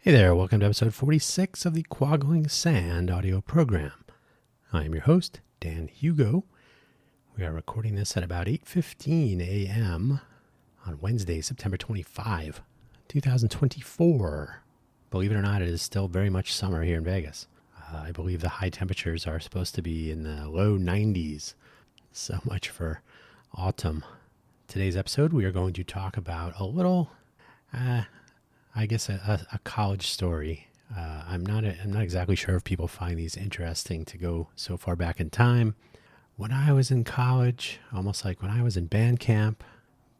Hey there, welcome to episode 46 of the Quaggling Sand audio program. I am your host, Dan Hugo. We are recording this at about 8:15 a.m. on Wednesday, September 25, 2024. Believe it or not, it is still very much summer here in Vegas. I believe the high temperatures are supposed to be in the low 90s. So much for autumn. Today's episode, we are going to talk about a little, a college story. I'm not exactly sure if people find these interesting to go so far back in time. When I was in college, almost like when I was in band camp,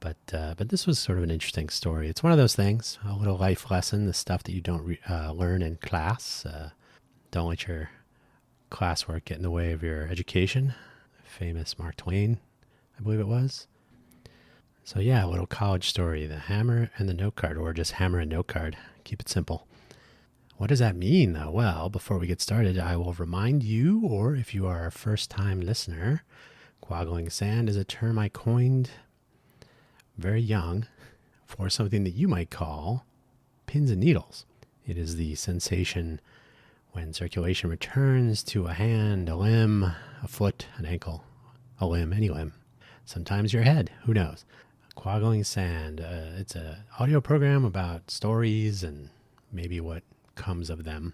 but this was sort of an interesting story. It's one of those things, a little life lesson, the stuff that you don't learn in class. Don't let your classwork get in the way of your education. Famous Mark Twain, I believe it was. So yeah, a little college story, the hammer and the note card, or just hammer and note card. Keep it simple. What does that mean, though? Well, before we get started, I will remind you, or if you are a first-time listener, quaggling sand is a term I coined very young for something that you might call pins and needles. It is the sensation when circulation returns to a hand, a limb, a foot, an ankle, a limb, any limb. Sometimes your head, who knows? Quaggling Sand. It's an audio program about stories and maybe what comes of them.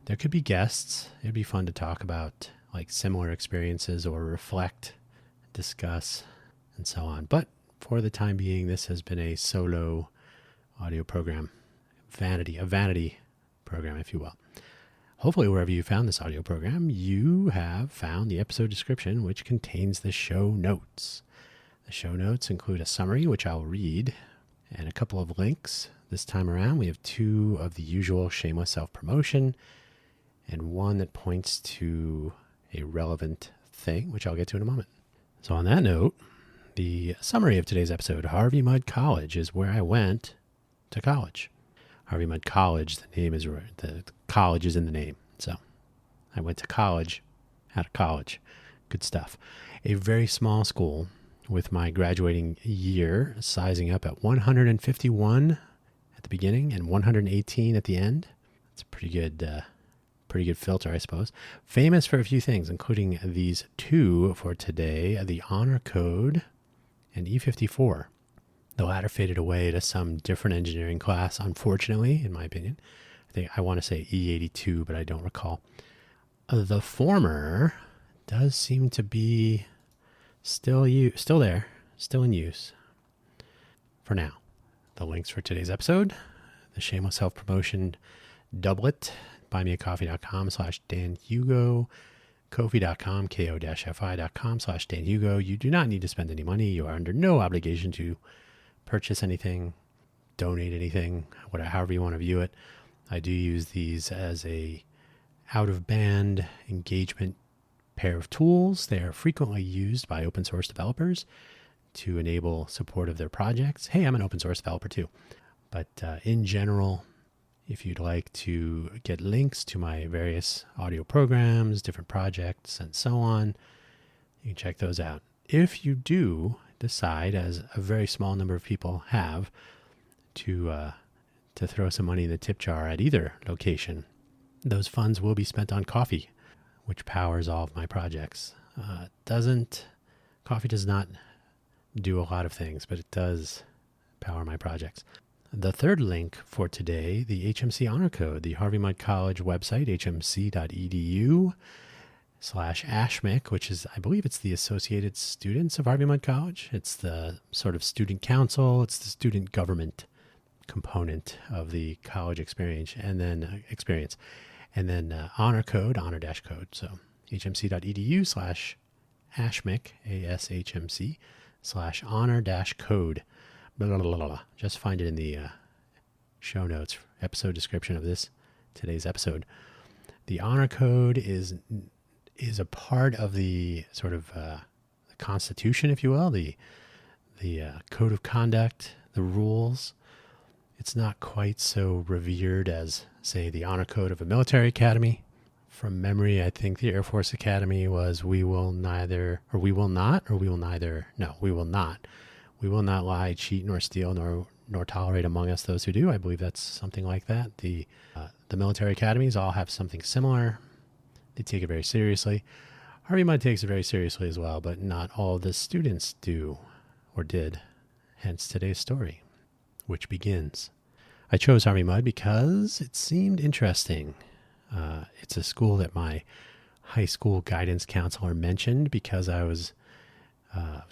There could be guests. It'd be fun to talk about like similar experiences or reflect, discuss, and so on. But for the time being, this has been a solo audio program. A vanity program, if you will. Hopefully, wherever you found this audio program, you have found the episode description, which contains the show notes. The show notes include a summary, which I'll read, and a couple of links. This time around, we have two of the usual shameless self-promotion and one that points to a relevant thing, which I'll get to in a moment. So on that note, the summary of today's episode, Harvey Mudd College, is where I went to college. Harvey Mudd College, the college is in the name. So I went to college, out of college. Good stuff. A very small school with my graduating year sizing up at 151 at the beginning and 118 at the end. It's a pretty good filter, I suppose. Famous for a few things, including these two for today, the Honor Code and E54. The latter faded away to some different engineering class, unfortunately, in my opinion. I want to say E82, but I don't recall. The former does seem to be still there, still in use for now. The links for today's episode, the shameless self-promotion doublet, buymeacoffee.com/DanHugo, Ko-fi.com, ko-fi.com/DanHugo. You do not need to spend any money. You are under no obligation to purchase anything, donate anything, however you want to view it. I do use these as a out-of-band engagement pair of tools. They are frequently used by open source developers to enable support of their projects. Hey, I'm an open source developer too. But in general, if you'd like to get links to my various audio programs, different projects, and so on, you can check those out. If you do decide, as a very small number of people have, to throw some money in the tip jar at either location, those funds will be spent on coffee, which powers all of my projects. Coffee does not do a lot of things, but it does power my projects. The third link for today, the HMC Honor Code, the Harvey Mudd College website, hmc.edu/ASHMIC, which is, I believe it's the Associated Students of Harvey Mudd College. It's the sort of student council. It's the student government component of the college experience. And then honor code, honor-code. So hmc.edu/ASHMIC, ASHMC/honor-code. Blah, blah, blah, blah. Just find it in the show notes, episode description of today's episode. The honor code is a part of the sort of the Constitution, if you will, the code of conduct, the rules. It's not quite so revered as, say, the honor code of a military academy. From memory, I think the Air Force Academy was we will not lie, cheat, nor steal, nor tolerate among us those who do. I believe that's something like that. The military academies all have something similar. They take it very seriously. Harvey Mudd takes it very seriously as well, but not all of the students do or did. Hence today's story, which begins. I chose Harvey Mudd because it seemed interesting. It's a school that my high school guidance counselor mentioned because I was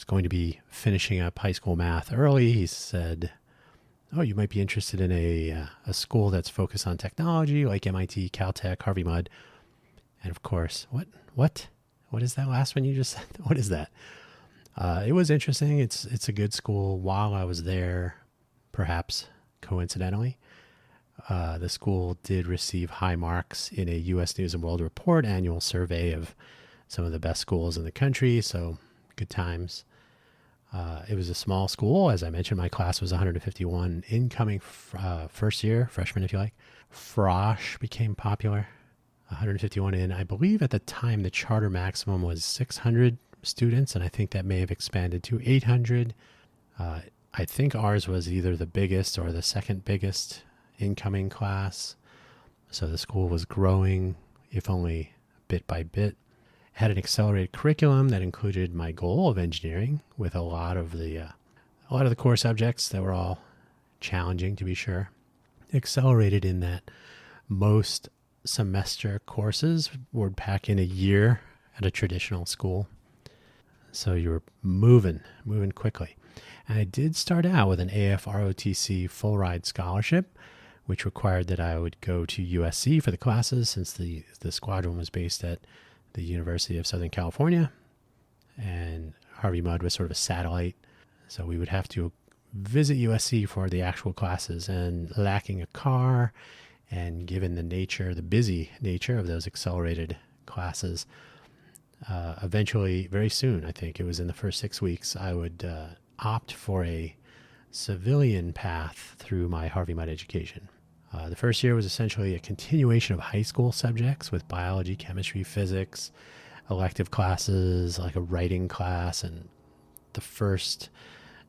going to be finishing up high school math early. He said, "Oh, you might be interested in a school that's focused on technology, like MIT, Caltech, Harvey Mudd." And of course, what is that last one you just said? What is that? It was interesting. It's a good school. While I was there, perhaps coincidentally, the school did receive high marks in a U.S. News and World Report annual survey of some of the best schools in the country. So good times. It was a small school. As I mentioned, my class was 151 incoming first year, freshman if you like. Frosh became popular. 151 in. I believe at the time the charter maximum was 600 students, and I think that may have expanded to 800. I think ours was either the biggest or the second biggest incoming class. So the school was growing, if only bit by bit. It had an accelerated curriculum that included my goal of engineering with a lot of the core subjects that were all challenging, to be sure. Accelerated in that most semester courses would pack in a year at a traditional school. So you were moving quickly. And I did start out with an AFROTC full ride scholarship, which required that I would go to USC for the classes since the squadron was based at the University of Southern California. And Harvey Mudd was sort of a satellite. So we would have to visit USC for the actual classes, and lacking a car and given the busy nature of those accelerated classes, eventually, very soon, I think it was in the first 6 weeks, I would opt for a civilian path through my Harvey Mudd education. The first year was essentially a continuation of high school subjects with biology, chemistry, physics, elective classes, like a writing class, and the first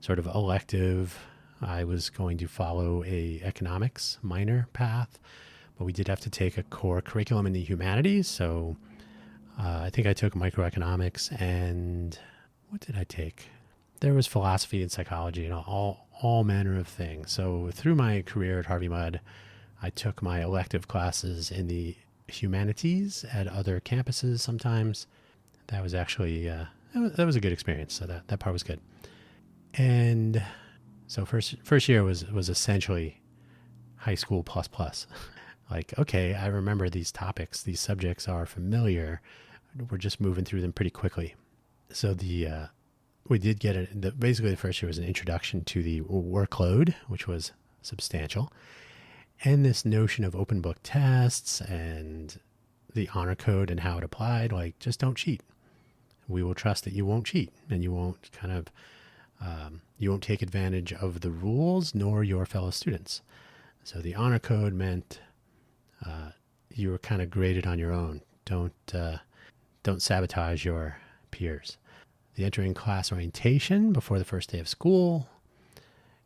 sort of elective, I was going to follow a economics minor path, but we did have to take a core curriculum in the humanities. So I think I took microeconomics, and what did I take? There was philosophy and psychology and all manner of things. So through my career at Harvey Mudd, I took my elective classes in the humanities at other campuses sometimes. That was actually, that was a good experience. So that part was good. And so first year was essentially high school plus. Like, okay, I remember these topics. These subjects are familiar. We're just moving through them pretty quickly. So we did get basically the first year was an introduction to the workload, which was substantial. And this notion of open book tests and the honor code and how it applied, like, just don't cheat. We will trust that you won't cheat and you won't you won't take advantage of the rules nor your fellow students. So the honor code meant you were kind of graded on your own. Don't sabotage your peers. The entering class orientation before the first day of school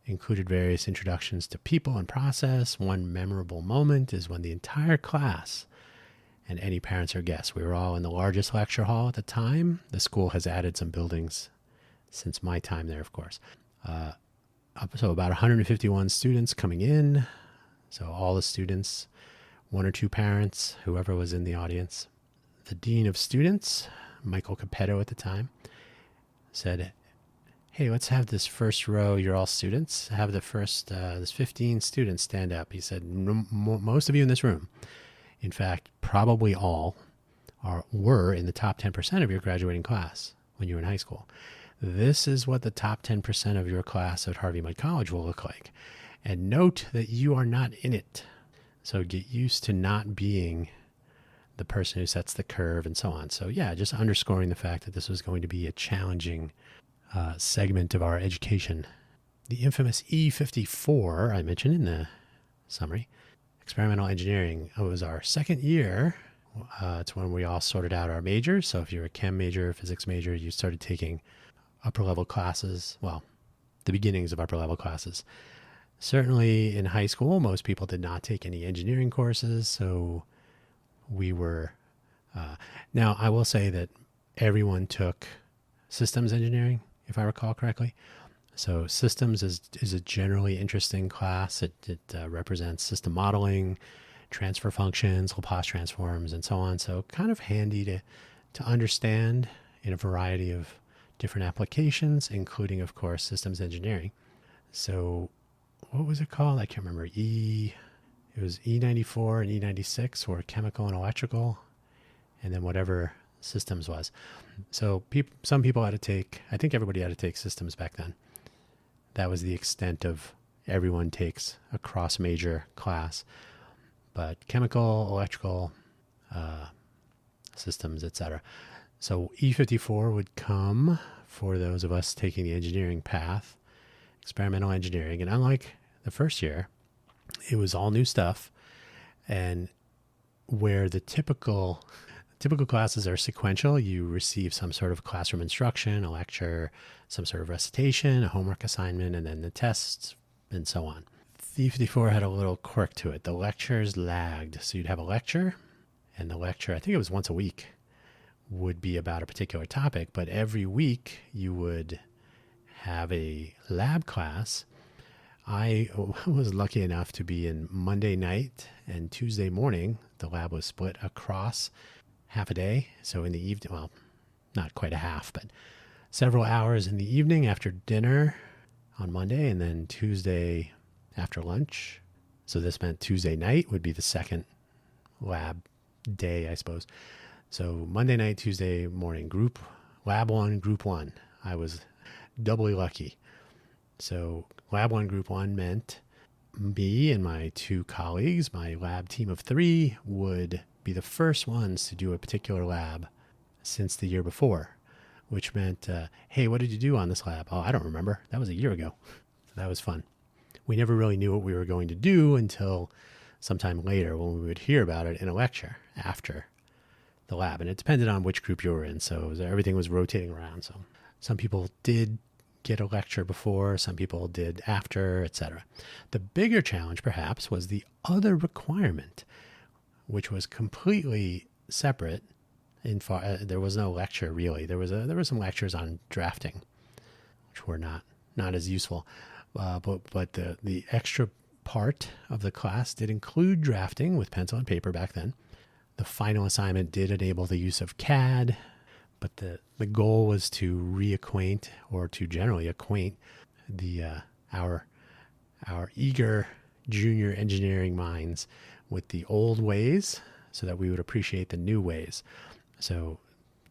included various introductions to people and process. One memorable moment is when the entire class and any parents or guests, we were all in the largest lecture hall at the time. The school has added some buildings since my time there, of course. So about 151 students coming in. So all the students, one or two parents, whoever was in the audience. The dean of students, Michael Capetto at the time, said, "Hey, let's have this first row. You're all students. Have the first, this 15 students stand up." He said, "Most of you in this room, in fact, probably all were in the top 10% of your graduating class when you were in high school. This is what the top 10% of your class at Harvey Mudd College will look like. And note that you are not in it. So get used to not being the person who sets the curve," and so on. So yeah, just underscoring the fact that this was going to be a challenging segment of our education. The infamous E54 I mentioned in the summary, experimental engineering, was our second year. It's when we all sorted out our majors. So if you're a chem major, physics major, you started taking upper level classes, well, the beginnings of upper level classes. Certainly in high school, most people did not take any engineering courses, so we were. Now, I will say that everyone took systems engineering, if I recall correctly. So systems is a generally interesting class. It represents system modeling, transfer functions, Laplace transforms, and so on. So kind of handy to understand in a variety of different applications, including, of course, systems engineering. So what was it called? I can't remember. It was E94 and E96 were chemical and electrical, and then whatever systems was. So some people had to take, I think everybody had to take systems back then. That was the extent of everyone takes a cross major class. But chemical, electrical, systems, etc. So E54 would come for those of us taking the engineering path, experimental engineering. And unlike the first year, it was all new stuff. And where the typical classes are sequential, you receive some sort of classroom instruction, a lecture, some sort of recitation, a homework assignment, and then the tests, and so on. E54 had a little quirk to it. The lectures lagged. So you'd have a lecture, and the lecture, I think it was once a week, would be about a particular topic, but every week you would have a lab class. I was lucky enough to be in Monday night and Tuesday morning. The lab was split across half a day. So in the evening, well, not quite a half, but several hours in the evening after dinner on Monday, and then Tuesday after lunch. So this meant Tuesday night would be the second lab day, I suppose. So Monday night, Tuesday morning, lab one, group one. I was doubly lucky. So lab one, group one meant me and my two colleagues, my lab team of 3, would be the first ones to do a particular lab since the year before, which meant, hey, what did you do on this lab? Oh, I don't remember. That was a year ago. So that was fun. We never really knew what we were going to do until sometime later when we would hear about it in a lecture after the lab. And it depended on which group you were in. So everything was rotating around. So some people did get a lecture before, some people did after, etc. The bigger challenge, perhaps, was the other requirement, which was completely separate. There was no lecture really. There were some lectures on drafting, which were not as useful. But the extra part of the class did include drafting with pencil and paper back then. The final assignment did enable the use of CAD, but the goal was to reacquaint, or to generally acquaint our eager junior engineering minds with the old ways so that we would appreciate the new ways. So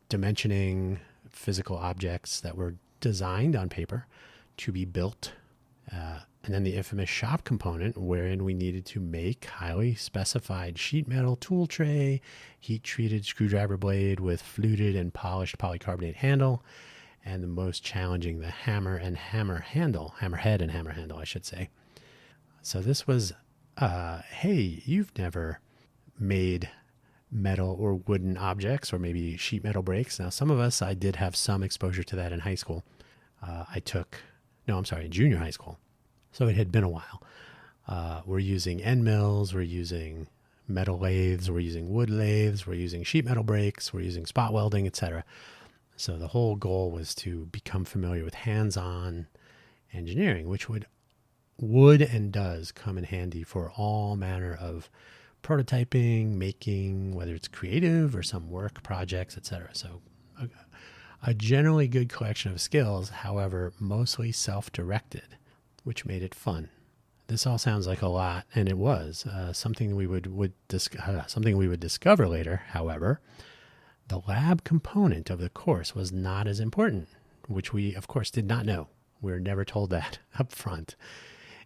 dimensioning physical objects that were designed on paper to be built, and then the infamous shop component, wherein we needed to make highly specified sheet metal tool tray, heat-treated screwdriver blade with fluted and polished polycarbonate handle, and the most challenging, the hammerhead and hammer handle, I should say. So this was, hey, you've never made metal or wooden objects, or maybe sheet metal brakes. Now, some of us, I did have some exposure to that in high school. In junior high school. So it had been a while. We're using end mills, we're using metal lathes, we're using wood lathes, we're using sheet metal brakes, we're using spot welding, etc. So the whole goal was to become familiar with hands-on engineering, which would and does come in handy for all manner of prototyping, making, whether it's creative or some work projects, etc. So a generally good collection of skills, however, mostly self-directed, which made it fun. This all sounds like a lot, and it was something we would discover later. However, the lab component of the course was not as important, which we, of course, did not know. We were never told that up front.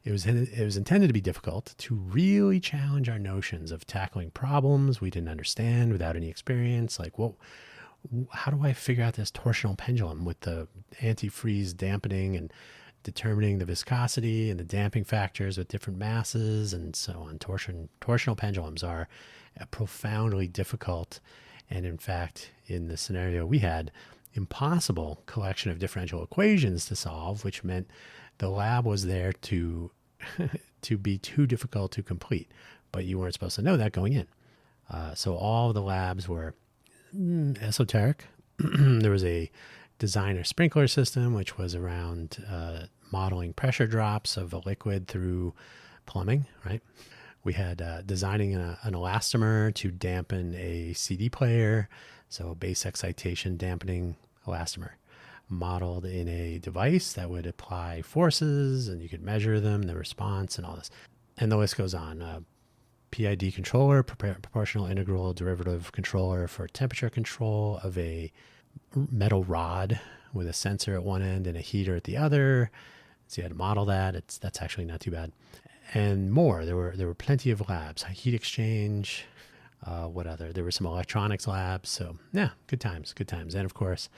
It was intended to be difficult, to really challenge our notions of tackling problems we didn't understand without any experience. Like, how do I figure out this torsional pendulum with the antifreeze dampening and determining the viscosity and the damping factors with different masses and so on? Torsional pendulums are a profoundly difficult, and in fact, in the scenario we had, impossible collection of differential equations to solve, which meant the lab was there to to be too difficult to complete, but you weren't supposed to know that going in. So all the labs were esoteric. There was a designer sprinkler system, which was around modeling pressure drops of a liquid through plumbing, right? We had designing an elastomer to dampen a CD player, so a base excitation dampening elastomer, modeled in a device that would apply forces, and you could measure them, the response, and all this. And the list goes on. PID controller, proportional integral derivative controller for temperature control of a metal rod with a sensor at one end and a heater at the other. So you had to model that. That's actually not too bad. And more. There were plenty of labs. Heat exchange. What other? There were some electronics labs. So yeah, good times. And of course,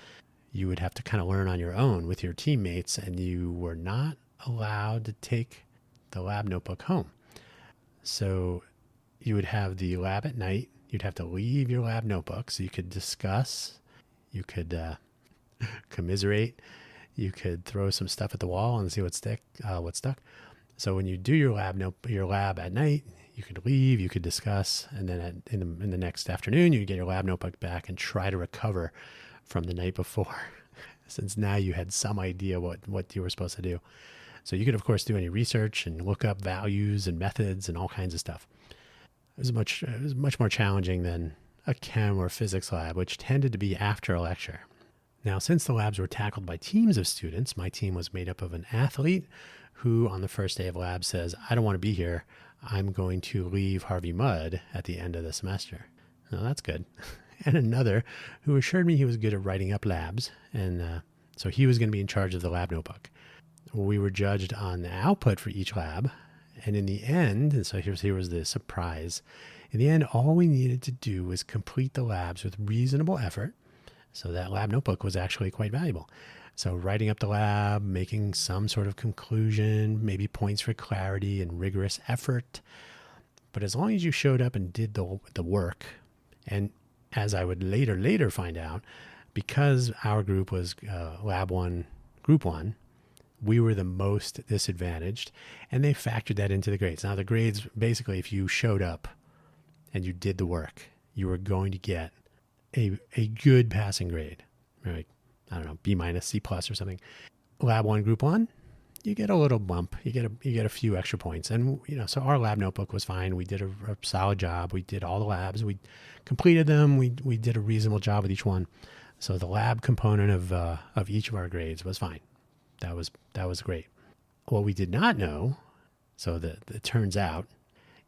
you would have to kind of learn on your own with your teammates, and you were not allowed to take the lab notebook home. So you would have the lab at night. You'd have to leave your lab notebook so you could discuss, you could commiserate, you could throw some stuff at the wall and see what stuck. So when you do your lab at night, you could leave, you could discuss, and then in the next afternoon, you get your lab notebook back and try to recover from the night before, since now you had some idea what you were supposed to do. So you could, of course, do any research and look up values and methods and all kinds of stuff. It was much more challenging than a chem or physics lab, which tended to be after a lecture. Now, since the labs were tackled by teams of students, my team was made up of an athlete who, on the first day of lab, says, "I don't want to be here. I'm going to leave Harvey Mudd at the end of the semester." Now, that's good. And another who assured me he was good at writing up labs, and so he was going to be in charge of the lab notebook. We were judged on the output for each lab, and in the end, and so here was the surprise, in the end, all we needed to do was complete the labs with reasonable effort, so that lab notebook was actually quite valuable. So writing up the lab, making some sort of conclusion, maybe points for clarity and rigorous effort, but as long as you showed up and did the work, and as I would later find out, because our group was Lab 1, Group 1, we were the most disadvantaged, and they factored that into the grades. Now, the grades, basically, if you showed up and you did the work, you were going to get a good passing grade, right? I don't know, B minus, C plus or something. Lab 1, Group 1, you get a little bump. You get a few extra points. And, so our lab notebook was fine. We did a solid job. We did all the labs. We completed them. We did a reasonable job with each one. So the lab component of each of our grades was fine. That was great. What we did not know, so it turns out,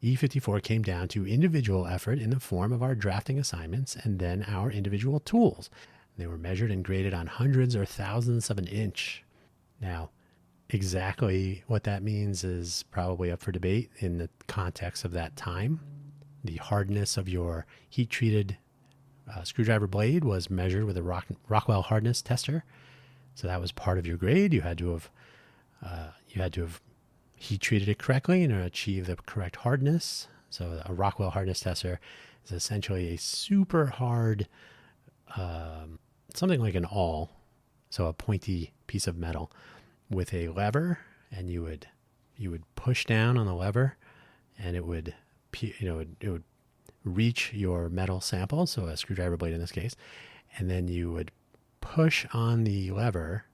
E54 came down to individual effort in the form of our drafting assignments and then our individual tools. They were measured and graded on hundreds or thousands of an inch. Now, exactly what that means is probably up for debate in the context of that time. The hardness of your heat-treated screwdriver blade was measured with a Rockwell hardness tester. So that was part of your grade. You had to have heat treated it correctly and achieve the correct hardness. So a Rockwell hardness tester is essentially a super hard, something like an awl, so a pointy piece of metal with a lever, and you would push down on the lever, and it would reach your metal sample, so a screwdriver blade in this case, and then you would push on the lever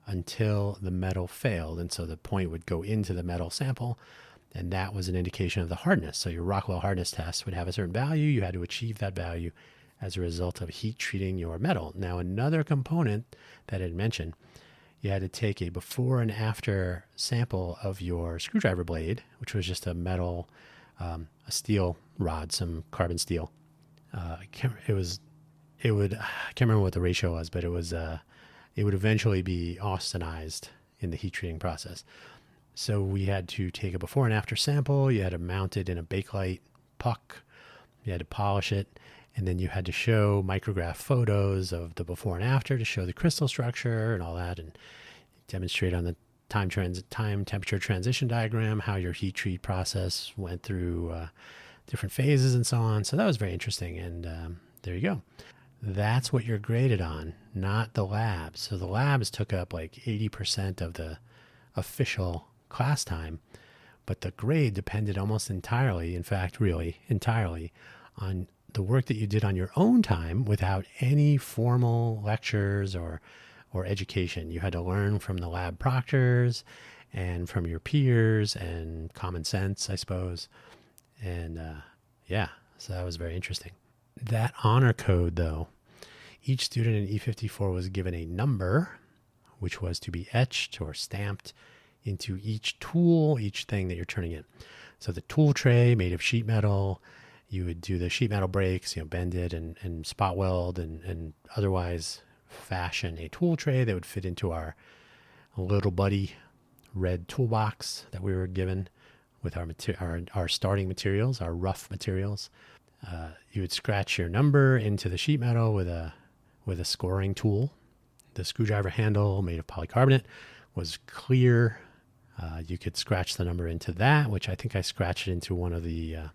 until the metal failed, and so the point would go into the metal sample, and that was an indication of the hardness. So your Rockwell hardness test would have a certain value. You had to achieve that value as a result of heat treating your metal. Now, another component that I had mentioned, you had to take a before and after sample of your screwdriver blade, which was just a metal, a steel rod, some carbon steel. I can't remember what the ratio was, but it would eventually be austenized in the heat treating process. So we had to take a before and after sample. You had to mount it in a Bakelite puck. You had to polish it, and then you had to show micrograph photos of the before and after to show the crystal structure and all that, and demonstrate on the time temperature transition diagram how your heat treat process went through different phases and so on. So that was very interesting, and there you go. That's what you're graded on, not the labs. So the labs took up like 80% of the official class time, but the grade depended almost entirely, in fact, really entirely, on the work that you did on your own time without any formal lectures or education. You had to learn from the lab proctors and from your peers and common sense, I suppose. And so that was very interesting. That honor code, though, each student in E54 was given a number, which was to be etched or stamped into each tool, each thing that you're turning in. So the tool tray made of sheet metal, you would do the sheet metal breaks, bend it and spot weld and otherwise fashion a tool tray that would fit into our little buddy red toolbox that we were given with our starting materials, our rough materials. You would scratch your number into the sheet metal with a scoring tool. The screwdriver handle, made of polycarbonate, was clear. You could scratch the number into that, which I think I scratched it into one of the, I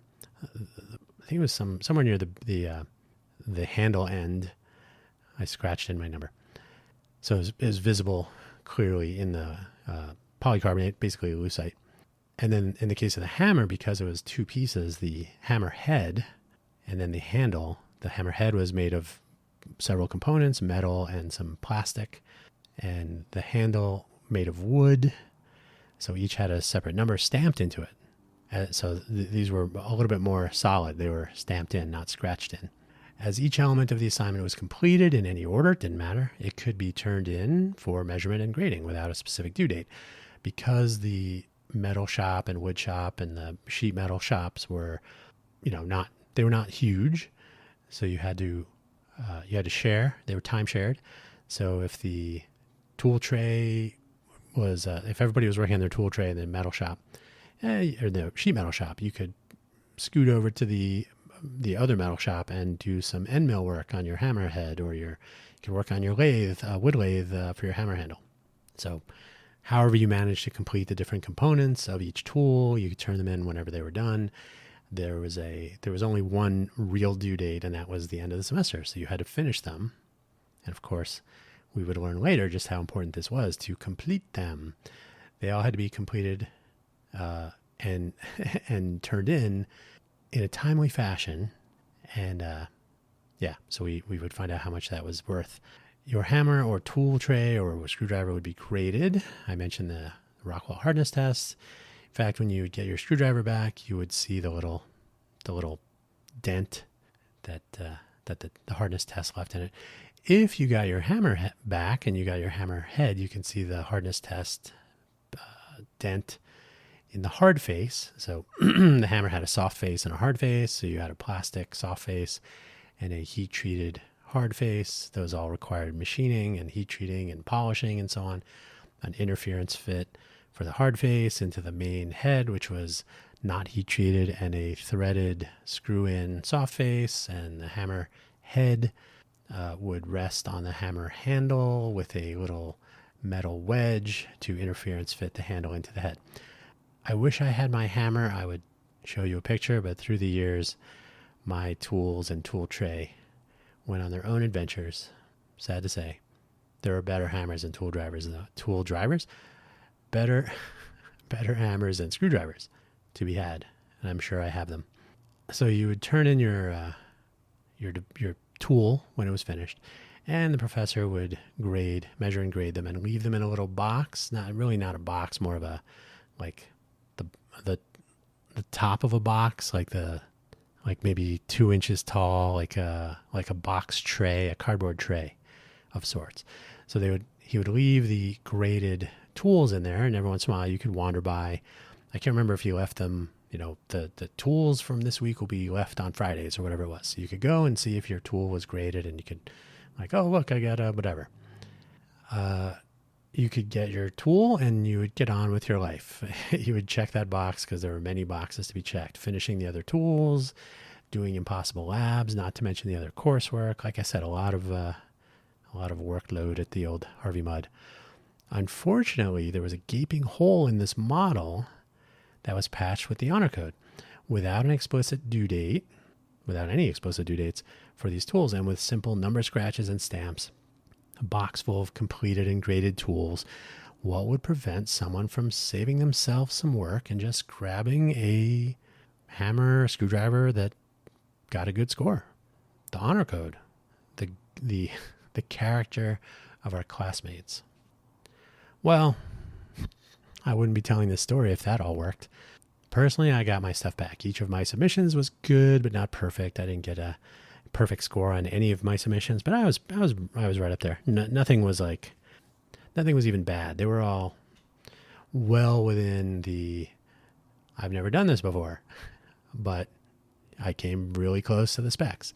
think it was somewhere near the handle end. I scratched in my number. So it was visible clearly in the polycarbonate, basically lucite. And then in the case of the hammer, because it was two pieces, the hammer head and then the handle, the hammer head was made of several components, metal and some plastic, and the handle made of wood. So each had a separate number stamped into it. So these were a little bit more solid. They were stamped in, not scratched in. As each element of the assignment was completed in any order, it didn't matter. It could be turned in for measurement and grading without a specific due date. Because the metal shop and wood shop and the sheet metal shops were, they were not huge. So you had to share. They were time shared. So if the tool tray was, if everybody was working on their tool tray in the metal shop, or the sheet metal shop, you could scoot over to the other metal shop and do some end mill work on your hammer head, or you could work on your lathe, wood lathe for your hammer handle. So however you managed to complete the different components of each tool, you could turn them in whenever they were done. There was only one real due date, and that was the end of the semester. So you had to finish them. And of course, we would learn later just how important this was to complete them. They all had to be completed and turned in a timely fashion. And so we would find out how much that was worth. Your hammer or tool tray or screwdriver would be graded. I mentioned the Rockwell hardness test. In fact, when you would get your screwdriver back, you would see the little dent that the hardness test left in it. If you got your hammer back and you got your hammer head, you can see the hardness test dent in the hard face. So the hammer had a soft face and a hard face. So you had a plastic soft face and a heat-treated hard face. Those all required machining and heat treating and polishing and so on. An interference fit for the hard face into the main head, which was not heat treated, and a threaded screw-in soft face. And the hammer head would rest on the hammer handle with a little metal wedge to interference fit the handle into the head. I wish I had my hammer. I would show you a picture, but through the years, my tools and tool tray went on their own adventures. Sad to say, there are better hammers and tool drivers. Better hammers and screwdrivers to be had, and I'm sure I have them. So you would turn in your tool when it was finished, and the professor would measure and grade them, and leave them in a little box. Not a box, more of a the top of a box, like maybe 2 inches tall, like a box tray, a cardboard tray of sorts. So he would leave the graded tools in there, and every once in a while you could wander by. I can't remember if he left them, the tools from this week will be left on Fridays or whatever it was. So you could go and see if your tool was graded, and you could oh, look, I got a whatever. You could get your tool and you would get on with your life. You would check that box because there were many boxes to be checked, finishing the other tools, doing impossible labs, not to mention the other coursework. Like I said, a lot of workload at the old Harvey Mudd. Unfortunately, there was a gaping hole in this model that was patched with the honor code without any explicit due dates for these tools, and with simple number scratches and stamps. A box full of completed and graded tools what would prevent someone from saving themselves some work and just grabbing a hammer or screwdriver that got a good score? The honor code, the the character of our classmates. Well, I wouldn't be telling this story if that all worked. Personally, I got my stuff back. Each of my submissions was good, but not perfect. I didn't get a perfect score on any of my submissions, but I was right up there. Nothing was even bad. They were all well within the I've never done this before, but I came really close to the specs.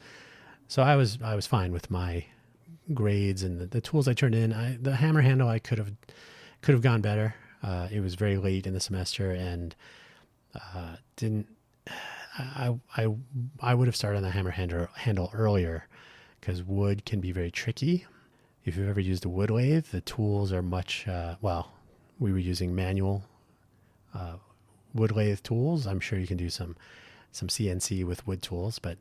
So I was fine with my grades and the tools I turned in. The hammer handle I could have gone better. It was very late in the semester and I would have started on the hammer handle earlier because wood can be very tricky. If you've ever used a wood lathe, the tools are much, we were using manual wood lathe tools. I'm sure you can do some CNC with wood tools, but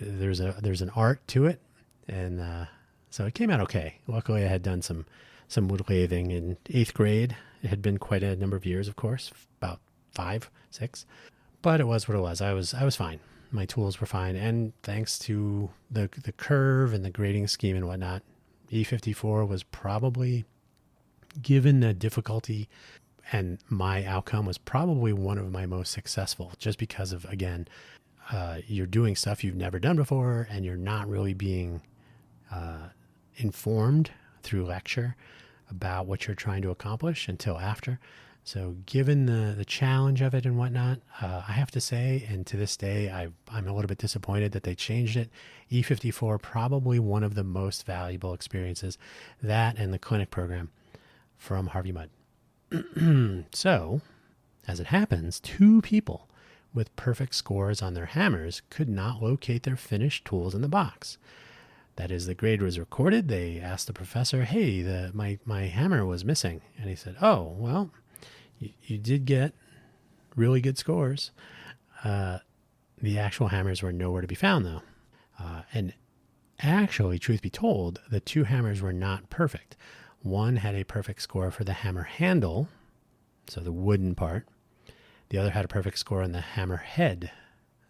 there's an art to it. And so it came out okay. Luckily, I had done some wood lathing in 8th grade. It had been quite a number of years, of course, about 5, 6. But it was what it was. I was fine. My tools were fine. And thanks to the curve and the grading scheme and whatnot, E54 was probably, given the difficulty and my outcome, was probably one of my most successful, just because of, again, you're doing stuff you've never done before and you're not really being informed through lecture about what you're trying to accomplish until after. So given the challenge of it and whatnot, I have to say, and to this day, I'm a little bit disappointed that they changed it. E54, probably one of the most valuable experiences, that and the clinic program from Harvey Mudd. So, as it happens, 2 people with perfect scores on their hammers could not locate their finished tools in the box. That is, the grade was recorded. They asked the professor, hey, my hammer was missing. And he said, oh, well, you did get really good scores. The actual hammers were nowhere to be found, though. And actually, truth be told, the 2 hammers were not perfect. One had a perfect score for the hammer handle, so the wooden part. The other had a perfect score on the hammer head.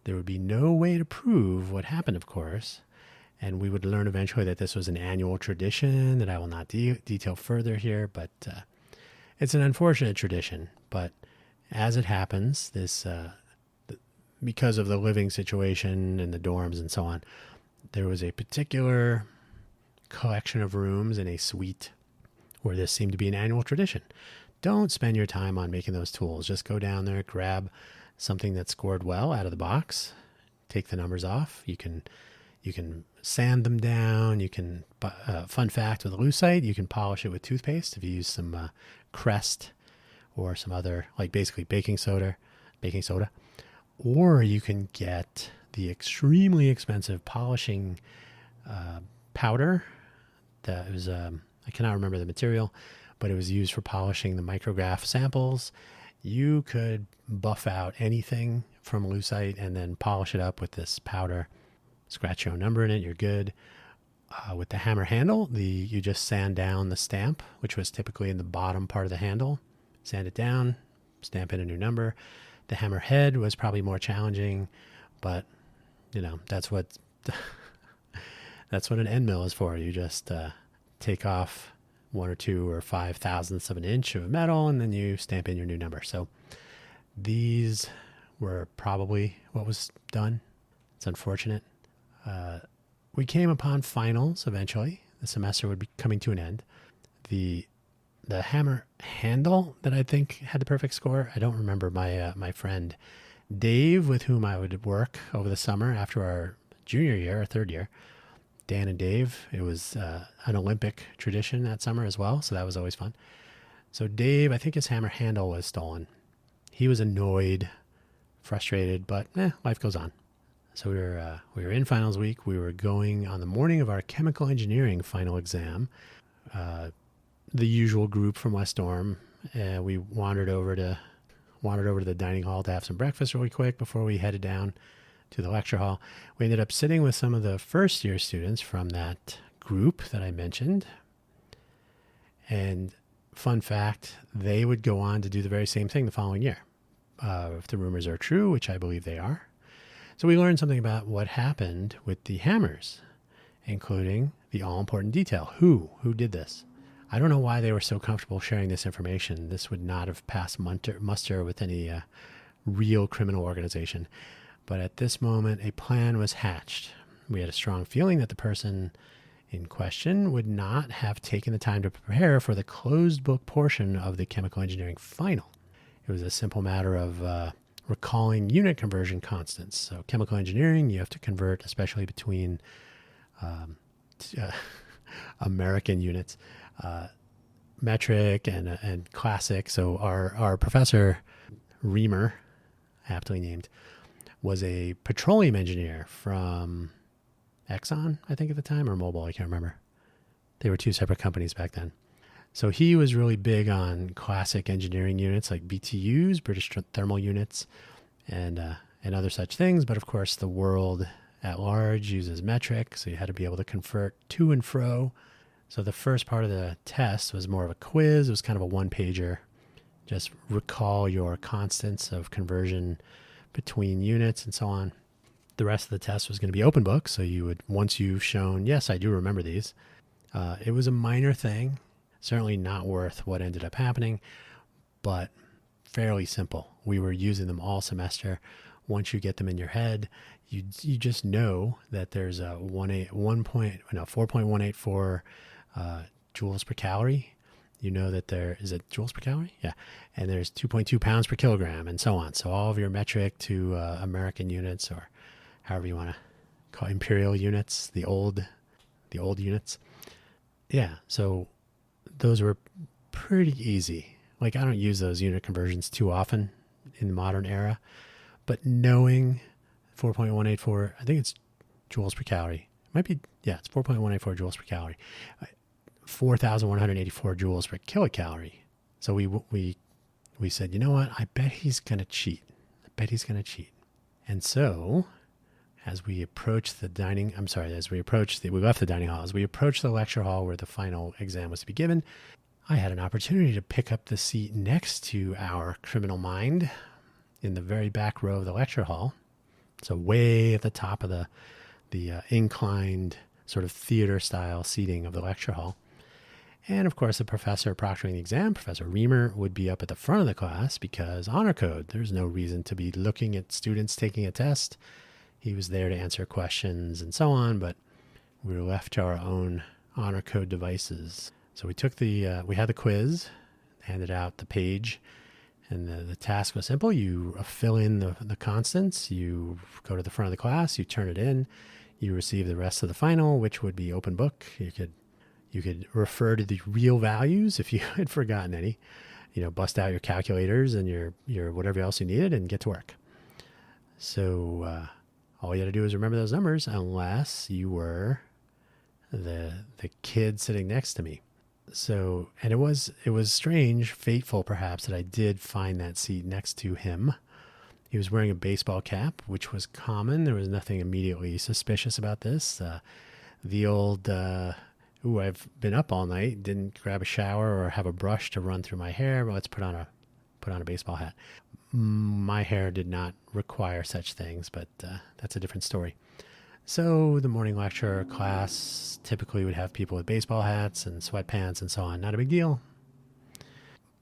There would be no way to prove what happened, of course. And we would learn eventually that this was an annual tradition that I will not detail further here, but it's an unfortunate tradition. But as it happens, this because of the living situation and the dorms and so on, there was a particular collection of rooms in a suite where this seemed to be an annual tradition. Don't spend your time on making those tools. Just go down there, grab something that scored well out of the box, take the numbers off. You can sand them down. You can, fun fact with lucite, you can polish it with toothpaste if you use some Crest or some other, like basically baking soda, or you can get the extremely expensive polishing powder that was, I cannot remember the material, but it was used for polishing the micrograph samples. You could buff out anything from lucite and then polish it up with this powder. Scratch your own number in it, you're good. With the hammer handle, you just sand down the stamp, which was typically in the bottom part of the handle. Sand it down, stamp in a new number. The hammer head was probably more challenging, but that's what an end mill is for. You just take off 1 or 2 or 5 thousandths of an inch of metal, and then you stamp in your new number. So these were probably what was done. It's unfortunate. We came upon finals eventually. The semester would be coming to an end. The hammer handle that I think had the perfect score, I don't remember. My friend Dave, with whom I would work over the summer after our junior year, our 3rd year, Dan and Dave, it was an Olympic tradition that summer as well, so that was always fun. So Dave, I think his hammer handle was stolen. He was annoyed, frustrated, but life goes on. So we were in finals week. We were going on the morning of our chemical engineering final exam. The usual group from West Dorm. We wandered over to the dining hall to have some breakfast really quick before we headed down to the lecture hall. We ended up sitting with some of the first year students from that group that I mentioned. And fun fact, they would go on to do the very same thing the following year, if the rumors are true, which I believe they are. So we learned something about what happened with the hammers, including the all-important detail. Who did this? I don't know why they were so comfortable sharing this information. This would not have passed muster with any real criminal organization. But at this moment, a plan was hatched. We had a strong feeling that the person in question would not have taken the time to prepare for the closed book portion of the chemical engineering final. It was a simple matter of recalling unit conversion constants. So chemical engineering, you have to convert, especially between American units, metric and classic. So our professor, Reamer, aptly named, was a petroleum engineer from Exxon, I think at the time, or Mobil, I can't remember. They were two separate companies back then. So he was really big on classic engineering units like BTUs, British thermal units, and other such things. But of course, the world at large uses metric, so you had to be able to convert to and fro. So the first part of the test was more of a quiz. It was kind of a one-pager. Just recall your constants of conversion between units and so on. The rest of the test was going to be open book. So you would, once you've shown, yes, I do remember these. It was a minor thing, certainly not worth what ended up happening, but fairly simple. We were using them all semester. Once you get them in your head, you just know that there's a 4.184 joules per calorie. You know that is it joules per calorie? Yeah. And there's 2.2 pounds per kilogram and so on. So all of your metric to American units, or however you want to call imperial units, the old units. Yeah. So those were pretty easy. Like, I don't use those unit conversions too often in the modern era, but knowing 4.184, I think it's joules per calorie. It might be, yeah, it's 4.184 joules per calorie. 4,184 joules per kilocalorie. So we said, you know what? I bet he's going to cheat. And so as we approached we left the dining hall, as we approached the lecture hall where the final exam was to be given, I had an opportunity to pick up the seat next to our criminal mind in the very back row of the lecture hall. So way at the top of the inclined sort of theater style seating of the lecture hall. And of course, the professor proctoring the exam, Professor Reamer, would be up at the front of the class because honor code. There's no reason to be looking at students taking a test. He was there to answer questions and so on, but we were left to our own honor code devices. So we took we had the quiz, handed out the page, and the task was simple. You fill in the constants, you go to the front of the class, you turn it in, you receive the rest of the final, which would be open book. You could refer to the real values if you had forgotten any, bust out your calculators and your whatever else you needed and get to work. So all you had to do is remember those numbers, unless you were the kid sitting next to me. So, and it was strange, fateful perhaps, that I did find that seat next to him. He was wearing a baseball cap, which was common. There was nothing immediately suspicious about this. The old, I've been up all night, didn't grab a shower or have a brush to run through my hair. Well, let's put on a baseball hat. My hair did not require such things, but that's a different story. So the morning lecture class typically would have people with baseball hats and sweatpants and so on. Not a big deal.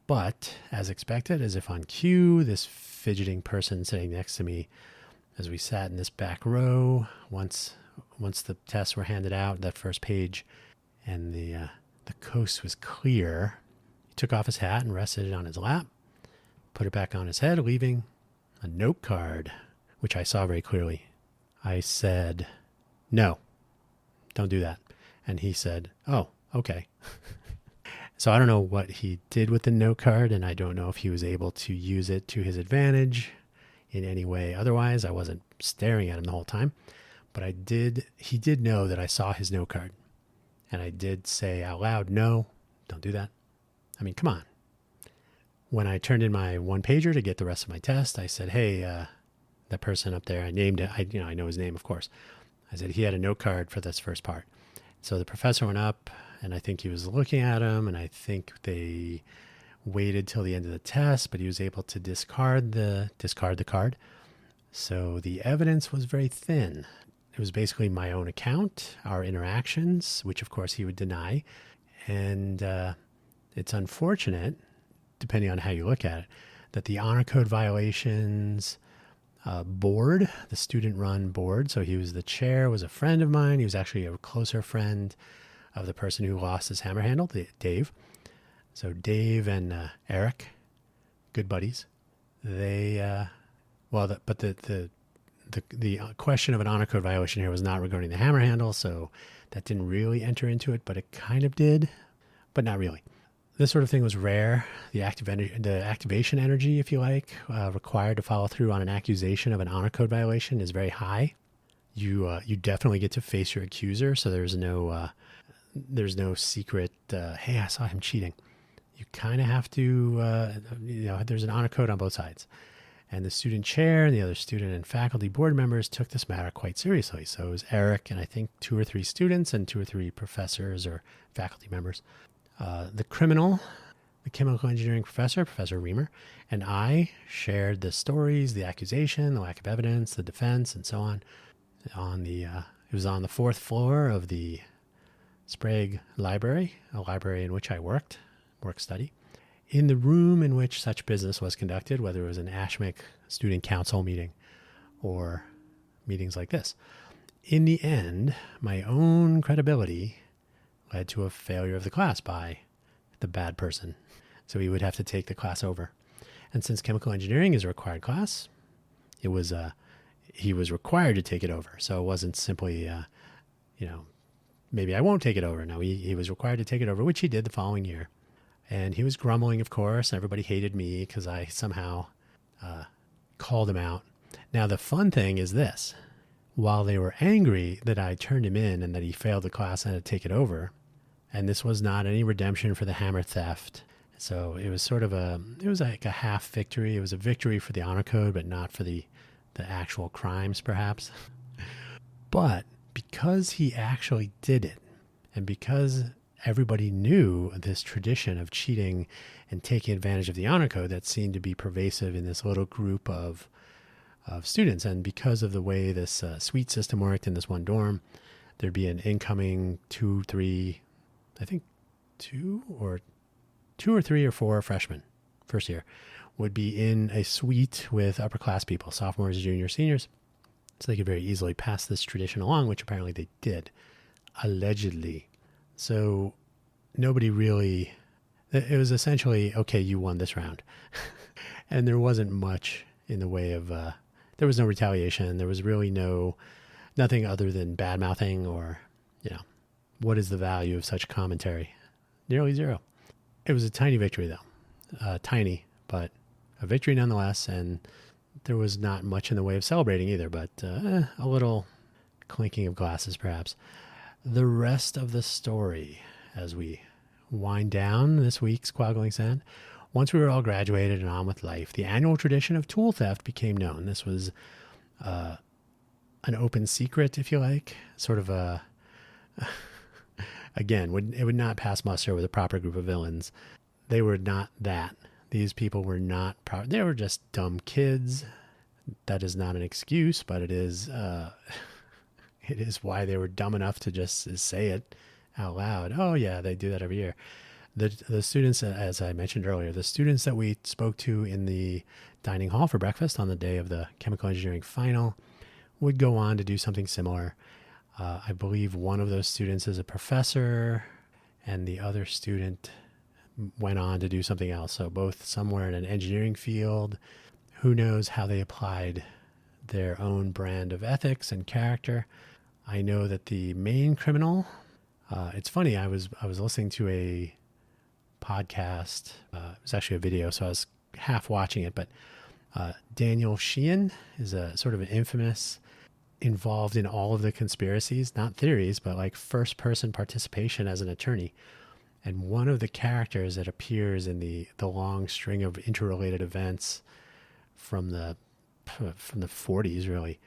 But as expected, as if on cue, this fidgeting person sitting next to me, as we sat in this back row, once the tests were handed out, that first page, and the coast was clear, he took off his hat and rested it on his lap, put it back on his head, leaving a note card, which I saw very clearly. I said, "No, don't do that." And he said, "Oh, okay." So I don't know what he did with the note card, and I don't know if he was able to use it to his advantage in any way. Otherwise, I wasn't staring at him the whole time, but he did know that I saw his note card. And I did say out loud, "No, don't do that." I mean, come on. When I turned in my one pager to get the rest of my test, I said, "Hey, that person up there," I named it. I know his name, of course. I said he had a note card for this first part. So the professor went up and I think he was looking at him, and I think they waited till the end of the test, but he was able to discard the card. So the evidence was very thin. It was basically my own account, our interactions, which of course he would deny. And it's unfortunate, depending on how you look at it, that the honor code violations board, the student-run board, so he was the chair, was a friend of mine. He was actually a closer friend of the person who lost his hammer handle, Dave. So Dave and Eric, good buddies. They, the question of an honor code violation here was not regarding the hammer handle, so that didn't really enter into it, but it kind of did, but not really. This sort of thing was rare. The activation energy, if you like, required to follow through on an accusation of an honor code violation is very high. You definitely get to face your accuser, so there's no secret. Hey, I saw him cheating. You kind of have to. There's an honor code on both sides, and the student chair and the other student and faculty board members took this matter quite seriously. So it was Eric and I think 2 or 3 students and 2 or 3 professors or faculty members. The criminal, the chemical engineering professor, Professor Reamer, and I shared the stories, the accusation, the lack of evidence, the defense, and so on. It was on the 4th floor of the Sprague Library, a library in which I work study, in the room in which such business was conducted, whether it was an ASHMIC student council meeting or meetings like this. In the end, my own credibility led to a failure of the class by the bad person. So he would have to take the class over. And since chemical engineering is a required class, he was required to take it over. So it wasn't simply, maybe I won't take it over. No, he was required to take it over, which he did the following year. And he was grumbling, of course. Everybody hated me because I somehow called him out. Now, the fun thing is this. While they were angry that I turned him in and that he failed the class and had to take it over, and this was not any redemption for the hammer theft. So it was like a half victory. It was a victory for the honor code, but not for the actual crimes, perhaps. But because he actually did it, and because everybody knew this tradition of cheating and taking advantage of the honor code that seemed to be pervasive in this little group of students, and because of the way this suite system worked in this one dorm, there'd be an incoming 2 or 3 or 4 freshmen, first year, would be in a suite with upper class people, sophomores, juniors, seniors, so they could very easily pass this tradition along, which apparently they did, allegedly. So nobody really, it was essentially, okay, you won this round. And there wasn't much in the way of, there was no retaliation. There was really nothing other than bad mouthing or, what is the value of such commentary? Nearly zero. It was a tiny victory though, tiny, but a victory nonetheless. And there was not much in the way of celebrating either, but a little clinking of glasses perhaps. The rest of the story as we wind down this week's Quaggling Sand. Once we were all graduated and on with life, the annual tradition of tool theft became known. This was an open secret, if you like, sort of a, again, it would not pass muster with a proper group of villains. They were not that. These people were not they were just dumb kids. That is not an excuse, but it is why they were dumb enough to just say it out loud. Oh yeah, they do that every year. The students, as I mentioned earlier, the students that we spoke to in the dining hall for breakfast on the day of the chemical engineering final would go on to do something similar. I believe one of those students is a professor and the other student went on to do something else. So both somewhere in an engineering field. Who knows how they applied their own brand of ethics and character. I know that the main criminal, it's funny, I was listening to a podcast. It was actually a video, so I was half watching it, but Daniel Sheehan is a sort of an infamous, involved in all of the conspiracies, not theories, but like first-person participation as an attorney. And one of the characters that appears in the long string of interrelated events from the 40s, really,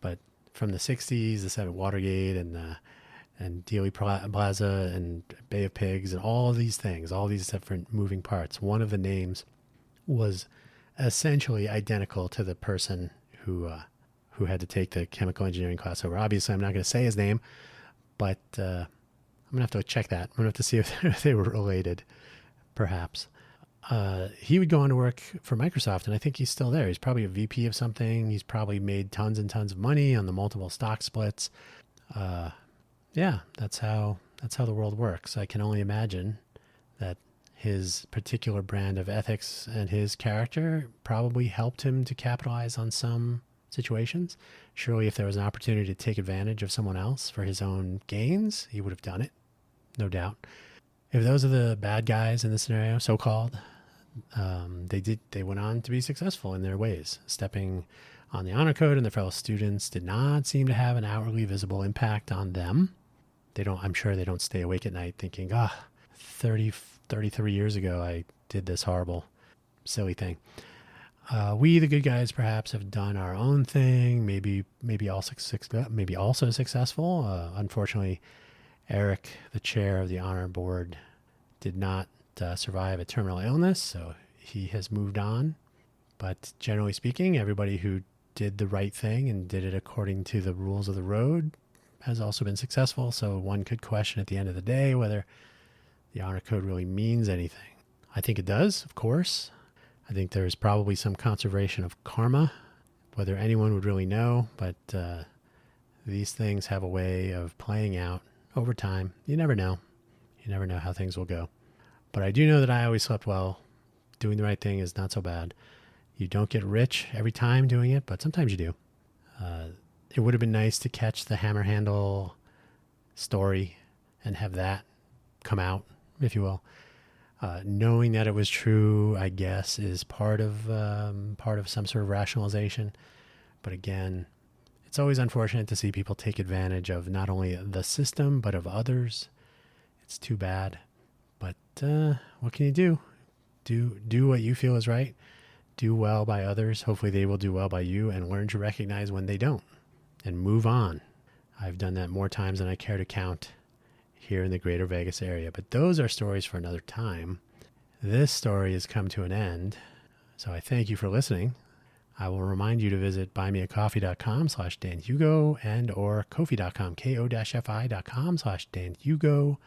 but from the 60s, the Watergate, and and Dealey Plaza and Bay of Pigs and all of these things, all these different moving parts. One of the names was essentially identical to the person who had to take the chemical engineering class over. Obviously, I'm not going to say his name, but I'm going to have to check that. I'm going to have to see if they were related, perhaps. He would go on to work for Microsoft, and I think he's still there. He's probably a VP of something. He's probably made tons and tons of money on the multiple stock splits. Yeah, that's how the world works. I can only imagine that his particular brand of ethics and his character probably helped him to capitalize on some situations. Surely if there was an opportunity to take advantage of someone else for his own gains, he would have done it, no doubt. If those are the bad guys in this scenario, so-called, they went on to be successful in their ways. Stepping on the honor code and their fellow students did not seem to have an outwardly visible impact on them. I'm sure they don't stay awake at night thinking, 33 years ago, I did this horrible, silly thing. We, the good guys, perhaps have done our own thing, maybe also successful. Unfortunately, Eric, the chair of the honor board, did not survive a terminal illness, so he has moved on. But generally speaking, everybody who did the right thing and did it according to the rules of the road has also been successful. So one could question at the end of the day whether the honor code really means anything. I think it does, of course. I think there's probably some conservation of karma, whether anyone would really know, but these things have a way of playing out over time. You never know. You never know how things will go. But I do know that I always slept well. Doing the right thing is not so bad. You don't get rich every time doing it, but sometimes you do. It would have been nice to catch the hammer handle story and have that come out, if you will. Knowing that it was true, I guess, is part of some sort of rationalization. But again, it's always unfortunate to see people take advantage of not only the system, but of others. It's too bad. But what can you do? Do what you feel is right. Do well by others. Hopefully they will do well by you, and learn to recognize when they don't and move on. I've done that more times than I care to count here in the greater Vegas area. But those are stories for another time. This story has come to an end. So I thank you for listening. I will remind you to visit buymeacoffee.com/DanHugo and or ko-fi.com, ko-fi.com/DanHugo.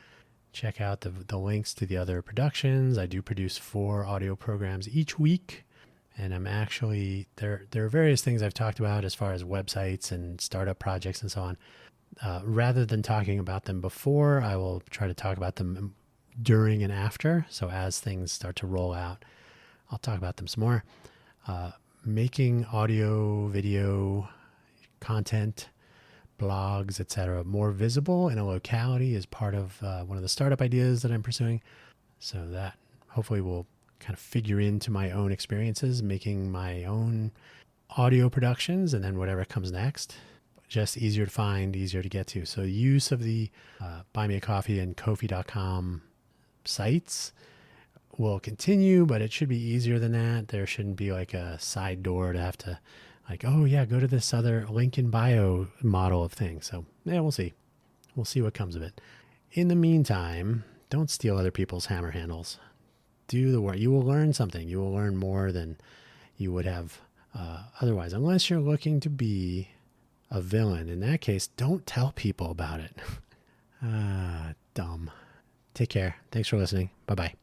Check out the links to the other productions. I do produce 4 audio programs each week. And I'm actually, there are various things I've talked about as far as websites and startup projects and so on. Rather than talking about them before, I will try to talk about them during and after. So as things start to roll out, I'll talk about them some more. Making audio, video, content, blogs, etc., more visible in a locality is part of one of the startup ideas that I'm pursuing. So that hopefully will kind of figure into my own experiences, making my own audio productions, and then whatever comes next. Just easier to find, easier to get to. So use of the Buy Me a Coffee and ko-fi.com sites will continue, but it should be easier than that. There shouldn't be like a side door to have to go to this other link in bio model of things. So yeah, we'll see. We'll see what comes of it. In the meantime, don't steal other people's hammer handles. Do the work. You will learn something. You will learn more than you would have otherwise, unless you're looking to be a villain. In that case, don't tell people about it. Dumb. Take care. Thanks for listening. Bye-bye.